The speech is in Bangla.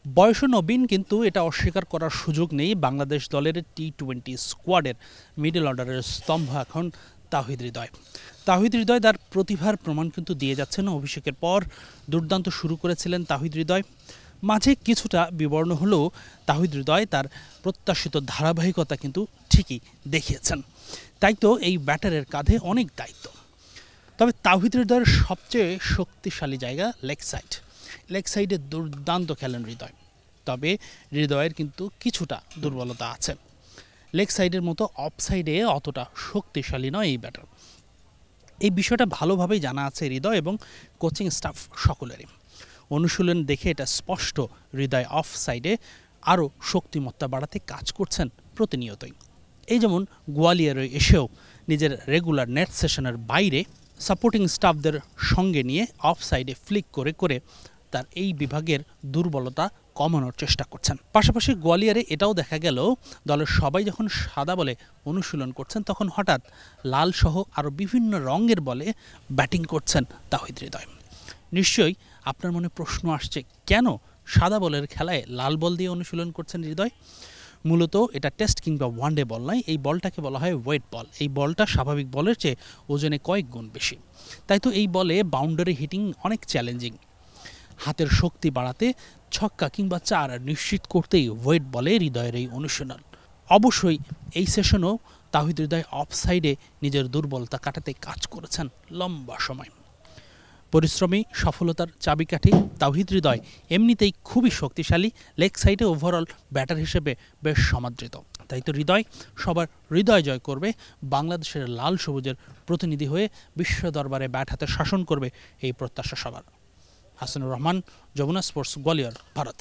বয়সও নবীন, কিন্তু এটা অস্বীকার করার সুযোগ নেই। বাংলাদেশ দলের টি-20 স্কোয়াডের মিডল অর্ডারের স্তম্ভ এখন তাওহিদ হৃদয়। তাওহিদ হৃদয় তার প্রতিভার প্রমাণ কিন্তু দিয়ে যাচ্ছেন। অভিষেকের পর দুর্দান্ত শুরু করেছিলেন তাওহিদ হৃদয়, মাঝে কিছুটা বিবর্ণ হলেও তাওহিদ হৃদয় তার প্রত্যাশিত ধারাবাহিকতা কিন্তু ঠিকই দেখিয়েছেন। তাই তো এই ব্যাটারের কাঁধে অনেক দায়িত্ব। তবে তাওহিদ হৃদয়ের সবচেয়ে শক্তিশালী জায়গা লেগ সাইড। লেগ সাইডে দুর্দান্ত খেলেন হৃদয়, তবে হৃদয়ের কিন্তু কিছুটা দুর্বলতা আছে। লেগ সাইডের মতো অফ সাইডে অতটা শক্তিশালী নয় এই ব্যাটার। এই বিষয়টা ভালোভাবেই জানা আছে হৃদয় এবং কোচিং স্টাফ সকলেরই। অনুশীলন দেখে এটা স্পষ্ট, হৃদয় অফ সাইডে আরও শক্তিমত্তা বাড়াতে কাজ করছেন প্রতিনিয়তই। এই যেমন গোয়ালিয়রে এসেও নিজের রেগুলার নেট সেশনের বাইরে সাপোর্টিং স্টাফদের সঙ্গে নিয়ে অফ সাইডে ফ্লিক করে করে তার এই বিভাগের দুর্বলতা কমানোর চেষ্টা করছেন। পাশাপাশি গোয়ালিয়রে এটাও দেখা গেল, দলের সবাই যখন সাদা বলে অনুশীলন করছেন তখন হঠাৎ লাল সহ আরও বিভিন্ন রঙের বলে ব্যাটিং করছেন তাওহিদ হৃদয়। নিশ্চয়ই আপনার মনে প্রশ্ন আসছে, কেন সাদা বলের খেলায় লাল বল দিয়ে অনুশীলন করছেন হৃদয়? মূলত এটা টেস্ট কিংবা ওয়ানডে বল নয়, এই বলটাকে বলা হয় ওয়েট বল। এই বলটা স্বাভাবিক বলের চেয়ে ওজনে কয়েক গুণ বেশি। তাই তো এই বলে বাউন্ডারি হিটিং অনেক চ্যালেঞ্জিং। হাতের শক্তি বাড়াতে ছক্কা কিংবা চার নিশ্চিত করতেই ওয়েট বলে হৃদয়ের এই অনুশীলন। অবশ্যই এই সেশনও তাওহিদ হৃদয় অফ সাইডে নিজের দুর্বলতা কাটাতে কাজ করেছেন লম্বা সময়। পরিশ্রমী সফলতার চাবিকাঠি তাওহিদ হৃদয় এমনিতেই খুবই শক্তিশালী। লেগ সাইডে ওভারঅল ব্যাটার হিসেবে বেশ সমাদৃত। তাই তো হৃদয় সবার হৃদয় জয় করবে, বাংলাদেশের লাল সবুজের প্রতিনিধি হয়ে বিশ্ব দরবারে ব্যাট হাতে শাসন করবে, এই প্রত্যাশা সবার। হাসানুর রহমান, যমুনা স্পোর্টস, গোয়ালিয়র, ভারত।